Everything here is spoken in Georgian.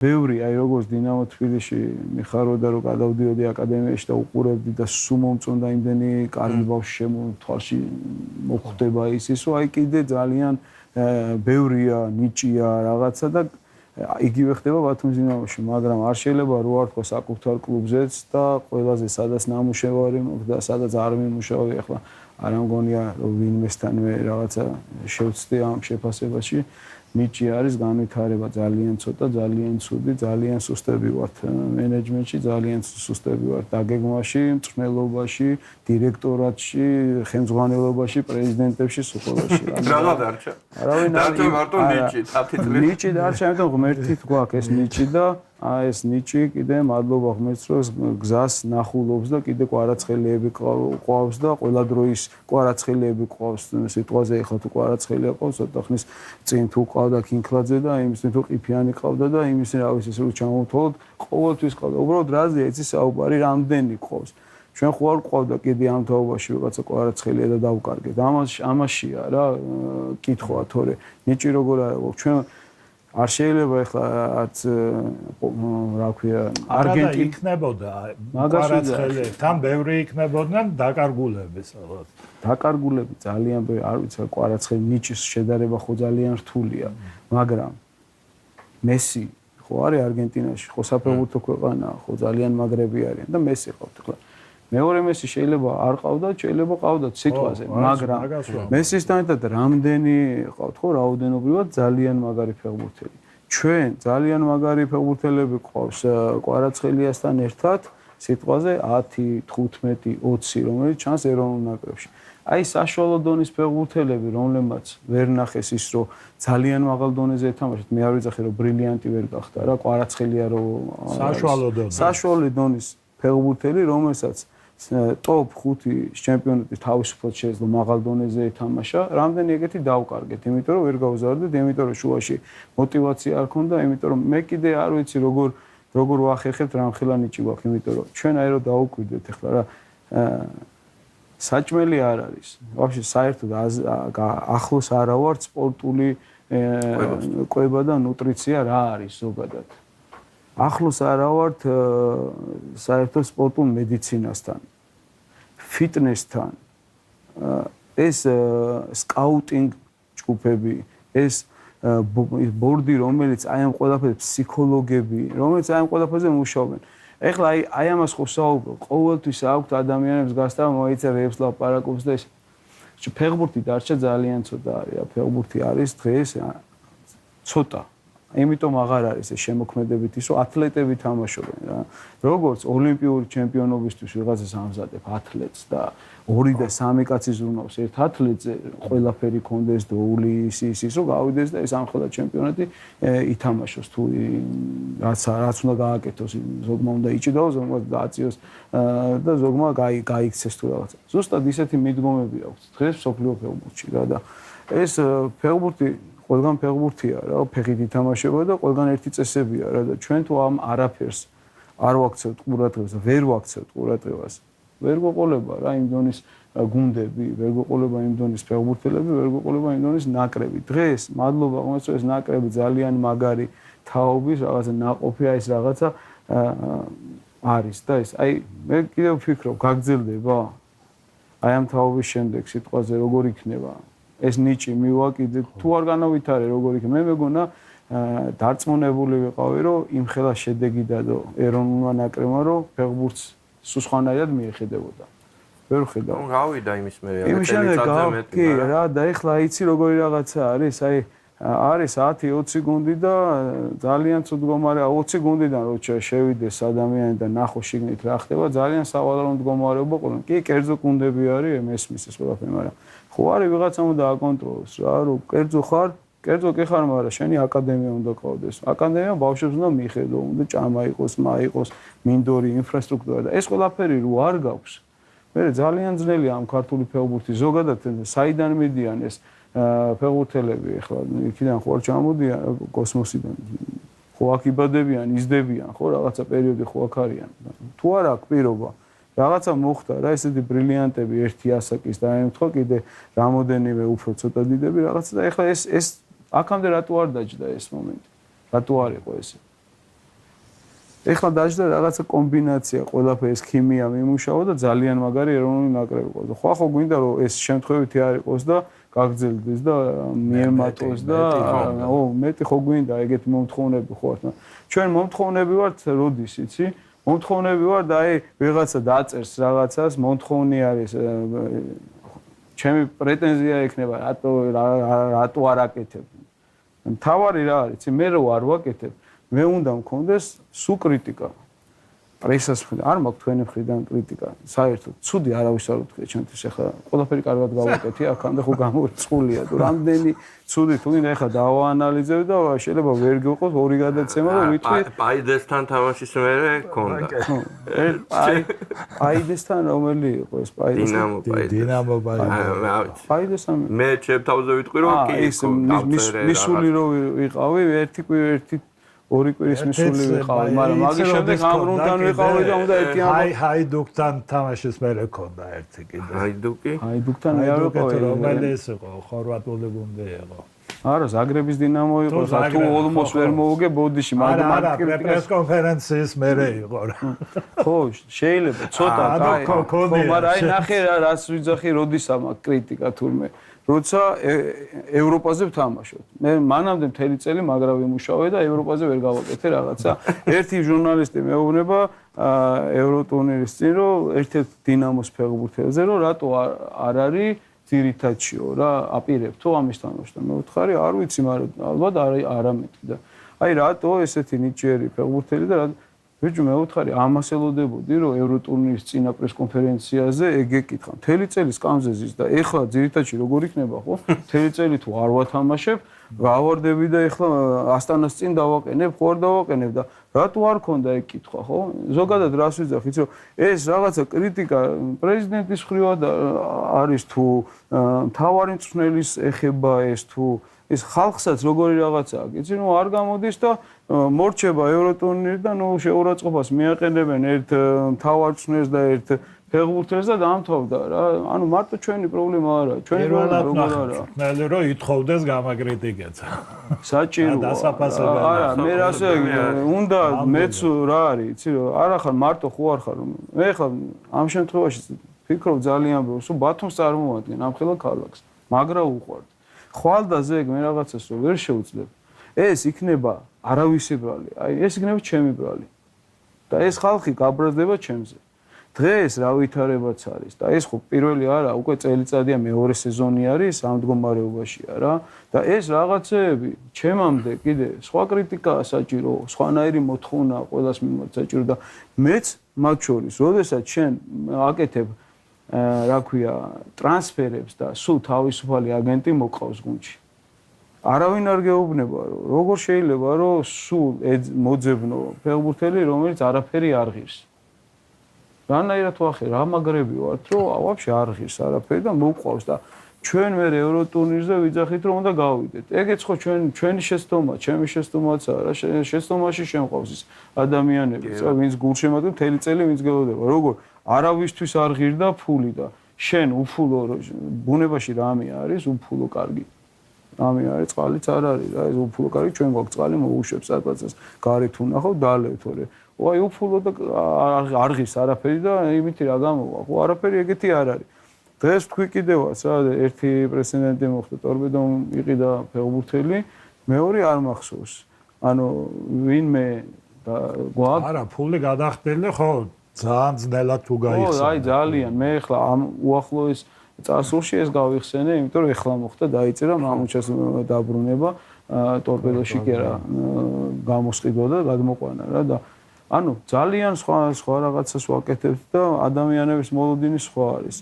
ბევრი აი როგორც დინამო თბილისში მიხაროდა რომ გადავდიოდი აკადემიაში და უყურებდი და სულ მომწონდა იმდენი კარგი ბავშვი თვალში მოხვდება ის რომ აი კიდე ძალიან ბევრია ნიჭია რაღაცა და იგივე ხდება ბათუმის დინამოში, მაგრამ არ შეიძლება რო არ თქო საკუთარ კლუბზეც და ყველაზე სადაც ნამუშევარი და სადაც არ მიმუშავე ახლა არ ამგონია რომ ვინმესთანვე რაღაცა შევცდი ამ შეფასებაში ნიჭი არის განვითარება ძალიან ცოტა, ძალიან ცუდი, ძალიან სუსტები ვართ მენეჯმენტში, ძალიან სუსტები ვართ დაგეგმვაში, მწვრთნელობაში, დირექტორატში, ხელმძღვანელობაში, პრეზიდენტებში, სუპერში. რა დარჩა? არავინ დარჩა მარტო ნიჭი, 10 წელი. ნიჭი დარჩა, ამიტომ ღმერთით გვაქვს ეს ნიჭი და ეს ნიჭი კიდე მადლობა ღმერთს რომ გზას ნახულობს და კიდე კვარაცხელიები ყავს და ყველა დროის კვარაცხელიები ყავს სიტყვაზე ეხლა თუ კვარაცხელია ყავს ცოტა ხნის წინ თუ ყავდა კინქლაძე და იმის თუ ყიფიანი ყავდა და იმის რა ვიცი ეს რო ჩამოვთვალოთ ყოველთვის ყავდა უბრალოდ რაზე იცი საუბარი რამდენი ყავს ჩვენ ხო არ ყავდა კიდე ამ თაობაში ვიღაცა კვარაცხელია და დავკარგეთ ამაშია რა კითხვა თორე ნიჭი როგორ არის ჩვენ არ შეიძლება ეხლაც რა ქვია არგენტინა იქნებოდა კვარაცხელიებთან ბევრი იქნებოდნენ დაკარგულები სადღაც დაკარგულები ძალიან ბევრი არ ვიცი კვარაცხელი ნიჭის შედარება ხო ძალიან რთულია მაგრამ მესი ხო არის არგენტინაში ხო საფეხბურთო ქვეყანაა ხო ძალიან მაგრები არიან და მესი ყავთ ეხლა მეორე მესი შეიძლება არ ყავდათ, შეიძლება ყავდათ სიტყვაზე, მაგრამ მესისთან ერთად რამდენი ყავთ ხო რაოდენობრივად ძალიან მაგარი ფეხბურთელი. ჩვენ ძალიან მაგარი ფეხბურთელები ყავს კვარაცხელიასთან ერთად სიტყვაზე 10, 15, 20, რომელიც ჩანს ეროვნულ ნაკრებში. აი საშუალო დონის ფეხბურთელები, რომლებმაც ვერ ნახეს ის, რომ ძალიან მაღალ დონეზე ეთამაშეთ, მე არ ვიცახი რომ ბრილიანტი ვერ გახდა რა, კვარაცხელია რომ საშუალო დონის ფეხბურთელი, რომელსაც ტოპ 5 ჩემპიონატის თავისუფლად შეეძლო მაღალ დონეზე ეთამაშა, რამდენი ეგეთი დავკარგეთ, იმიტომ რომ ვერ გავზარდეთ, იმიტომ რომ შუაში мотиваცია არ ქონდა, იმიტომ რომ მე კიდე არ ვიცი როგორ ვახერხებთ რამხელა ნიჭი გვაქვს, იმიტომ რომ ჩვენ აი რომ დაუკვირდეთ ახლა რა საჭმელი არ არის. ვაფშე საერთოდ ახლოს არა ვარ სპორტული კვება და ნუტრიცია რა არის ზოგადად. ახლოს არა ვართ საერთოდ სპორტულ მედიცინასთან, ფიტნესთან, ეს სკაუტინგ ჯგუფები, ეს ბორდი, რომელიც აი ამ ყველაფერზე ფსიქოლოგები, რომელიც აი ამ ყველაფერზე მუშაობენ. ეხლა აი ამას ხო საუბრობ, ყოველთვის აქვთ ადამიანებს გასტა მოიცევებს ლაპარაკობს და ეს ფეხბურთი დარჩა ძალიან ცოტა არის, ფეხბურთი არის დღეს ცოტა იმიტომ აღარ არის ეს შემოქმედებით ის რომ ათლეტები თამაშობენ რა. როგორც ოლიმპიური ჩემპიონობისთვის ვიღაცას ამზადებ ათლეტს და 2 და 3 კაცი ზრუნავს ერთ ათლეტზე ყველაფერი კონდეს დროული ის რომ გავიდეს და ეს ამხელა ჩემპიონატი ითამაშოს თუ რაც უნდა გააკეთოს ზოგმა უნდა იჭიდაოს ზოგმა დააწიოს და ზოგმა გაიქცეს თუ რაღაცა. ზუსტად ისეთი მიდგომები აქვს დღეს მსოფლიო ფეხბურთში რა და ეს ფეხბურთი ყველგან ფეხბურთია რა, ფეხით ითამაშება და ყველგან ერთი წესებია რა და ჩვენ თუ ამ არაფერს არ ვაქცევთ ყურადღებას, ვერ ვაქცევთ ყურადღებას. ვერ გვყოლება რა იმ დონის გუნდები, ვერ გვყოლება იმ დონის ფეხბურთელები, ვერ გვყოლება იმ დონის ნაკრები. დღეს მადლობა ღმერთს რომ ეს ნაკრები ძალიან მაგარი თაობის რაღაცა ნაყოფია ეს რაღაცა არის და ეს აი მე კიდევ ვფიქრობ გაგრძელდება აი ამ თაობის შემდეგ სიტყვაზე როგორ იქნება ეს ნიჭი მივაკიდე თუ არ განავითარე როგორ იქნება მე მეგონა დარწმუნებული ვიყავი რომ იმ ხელა შედეგი დადო ეროვნულმა ნაკრებმა რომ ფეხბურთს სულ სხვანაირად მიეხედებოდა ვერ ხედავ ნუ გავიდა იმის მე იმის შემდეგ კი რა და ეხლა იცი როგორი რაღაცა არის აი არის 10-20 გუნდი და ძალიან ცუდ მდგომარე 20 გუნდიდან რო შევიდეს ადამიანი და ნახო შიგნით რა ხდება ძალიან სავალალო მდგომარეობა ყველა კი კერძო გუნდები არის მესმის ეს ყველაფერი მაგრამ ხო არის ვიღაცა უნდა აკონტროლოს რა რომ კერძო ხარ კერძო კი ხარ მაგრამ შენი აკადემია უნდა ყავდეს აკადემია ბავშვებს უნდა მიხედო უნდა ჭამა იყოს მა იყოს მინდორი ინფრასტრუქტურა და ეს ყველაფერი რო არ გაქვს მე ძალიან ძნელია ამ ქართული ფეხბურთი ზოგადად საიდან მიდიან ეს ფეხბურთელები ახლა იქიდან ხო არ ჩამოდიან კოსმოსიდან ხო აქ იბადებიან იზრდებიან ხო რაღაცა პერიოდი ხო აქ არიან თუ არ აქვს პირობა რაღაცა მოხდა რა ესეთი ბრილიანტები ერთი ასაკის და აი თქვა კიდე რამოდენიმე უფრო ცოტა დიდები რაღაცა და ახლა ეს აქამდე რატო არ დაჯდა ეს მომენტი რატო არ იყო ესე ეხლა დაждდა რაღაცა კომბინაცია, ყველაფერს ქიმია მიმუშაო და ძალიან მაგარი ეროვნული ნაკრები ყო. ხო გვინდა რომ ეს შემთხვევითი არ იყოს და გაგრძელდეს და მიემატოს და მეტი ხო გვინდა ეგეთი მომთხოვნები ხო ხარ. ჩვენ მომთხოვნები ვართ როდის იცი? მომთხოვნები ვარ და აი ვიღაცა დაწერს რაღაცას, მომთხოვნი არის ჩემი პრეტენზია ექნება, რატო არ აკეთებ. მთავარი რა არის, იცი, მე რო არ ვაკეთებ, მე უნდა მქონდეს სუ კრიტიკა. პრესას არ მაქვს თქვენი მხრიდან კრიტიკა. საერთოდ, ცუდი არავის არ უთქვია ჩემთვის ახლა. ყველაფერი კარგად გავაკეთე, აქამდე ხო გამორიცხულია თუ რამდენი ცუდი თუ გინდა ახლა დავაანალიზებ და შეიძლება ვერ გიყოს ორი გადაცემა და ვითქვი პაიდესთან თამაშის მერე ქონდა. პაიდესთან რომელი იყო ეს პაიდესთან? დინამო პაიდესთან. მე ჩემთავზე ვიტყვი რომ კი ის მისული რო ვიყავი, ერთი ორი კვირის მისული ვიყავი, მაგრამ მაგის შემდეგ ამრუნთან ვიყავი და უნდა ეტიანი. ჰაიდუკთან თამაშის მერე ქონდა ერთი კიდე. ჰაიდუკი? ჰაიდუკთან არ ვიყავი. რომელი ეს იყო? ხორვატული გუნდი იყო. არა, ზაგრების დინამო იყო, თუ ოლმოს ვერ მოუგე ბოდიში, მაგრამ პრეს კონფერენციის მერე იყო რა. ხო, შეიძლება ცოტა კაი. ხო, მაგრამ აი ნახე რა, რას ვიძახი, როდის ამაკ კრიტიკა თურმე. როცა ევროპაზე ვთამაშობ. მე მანამდე მთელი წელი მაგრა ვიმუშავე და ევროპაზე ვერ გავაკეთე რაღაცა. ერთი ჟურნალისტი მეუბნება ევროტურნირის წინ, რომ ერთ-ერთ დინამოს ფეხბურთელზე, რომ რატო არ არის ძირითადშიო რა, აპირებთო ამის თამაშს და მე ვთხარი, არ ვიცი, მაგრამ ალბათ არამეტი და აი რატო ესეთი ნიჭიერი ფეხბურთელი და ბიჭო მე ვთხარი, ამას ელოდებოდი, რომ ევროტურნირის წინა პრეს კონფერენციაზე ეგ ეკითხა. მთელი წელი სკამზე ზის და ეხლა ძირითადში როგორ იქნება ხო? მთელი წელი თუ არ ვათამაშებ, გავარდები და ეხლა ასტანას წინ დავაყენებ, ხო არ დავაყენებ და რატო არ ქონდა ეგ კითხვა, ხო? ზოგადად რას ვიძახ, იცი რომ ეს რაღაცა კრიტიკა პრეზიდენტის მხრივად არის თუ მთავარი მწვრთნელის ეხება ეს თუ ეს ხალხსაც როგორი რაღაცაა, იცი რომ არ გამოდის და მორჩება ევროტურნირი და ნუ შეურაცხყოფას მიაყენებენ ერთ მთავარ მწვრთნელს და ერთ ფეხბურთელს და დამთავრდა რა. ანუ მარტო ჩვენი პრობლემა არა, ჩვენი პრობლემა როგორ არა. ნელ რო ითხოვდეს გამაკრიტიკეთ. საჭიროა. არა, მე რასე უნდა მეც რა არის, იცი რომ არა ხარ მარტო ხო არ ხარ. მე ხა ამ შემთხვევაში ფიქრობ ძალიან ბევრს, რომ ბათუმს წარმოადგენ ამ ხელა ქალაქს. მაგრა უყვართ. ხვალდაზე ეგ მე რაღაცას რო ვერ შევძლებ. ეს იქნება არავისი ბრალი. აი ეს იქნება ჩემი ბრალი. და ეს ხალხი გაბრაზდება ჩემზე. დღეს რა ვითარებაც არის და ეს ხო პირველი არა, უკვე წელიწადია მეორე სეზონი არის ამ მდგომარეობაშია რა. და ეს რაღაცეები ჩემამდე კიდე სხვა კრიტიკაა საჭირო, სხვანაირი მოთხოვნა ყველას მიმართ საჭირო და მეც მათ შორის, როდესაც შენ აკეთებ რა ქვია, ტრანსფერებს და სულ თავისუფალი აგენტი მოყავს გუნდში. არავინ არ გეუბნება, რომ როგორ შეიძლება, რომ სულ მოძებნო ფეხბურთელი, რომელიც არაფერი არ ღირს. რანაირად ვახე, რა მაგრები ვართ, რომ ვაფშე არ ღირს არაფერი და მოყვავს და ჩვენ მე ევროტურნირზე ვიძახით, რომ უნდა გავიდეთ. ეგეც ხო ჩვენი შეცდომა, ჩემი შეცდომაცაა რა, შეცდომაში შემყავს ის ადამიანები, ვინც გულშემატკივრ მთელი წელი ვინც გელოდება. როგორ არავისთვის არ ღირდა ფული და შენ უფულო ბუნებაში რამე არის უფულო კარგი. რამე არის წყალიც არ არის რა, ეს უფულო კარგი ჩვენ გვაქვს წყალი მოუშვებს სადღაცას გარეთ უნახავ დალევთორე. აი უფულო და არ ღირს არაფერი და იმითი რა გამოვა, ხო არაფერი ეგეთი არ არის. დღეს თქვი კიდევაც რა, ერთი პრეზიდენტი მოხდა, ტორპედომ იყიდა ფეხბურთელი, მეორე არ მახსოვს. ანუ ვინმე გვაქვს არა, ფული გადახდელი ხო ძალიან ძნელად თუ გაიხსნა. ხო, აი ძალიან. მე ახლა ამ უახლოეს წარსულში ეს გავიხსენე, იმიტომ რომ ახლა მოხდა დაიწერა მამუჩას დაბრუნება ტორპედოში კი არა გამოსყიდვა და გადმოყვანა რა და ანუ ძალიან სხვა რაღაცას ვაკეთებთ და ადამიანების მოლოდინი სხვა არის.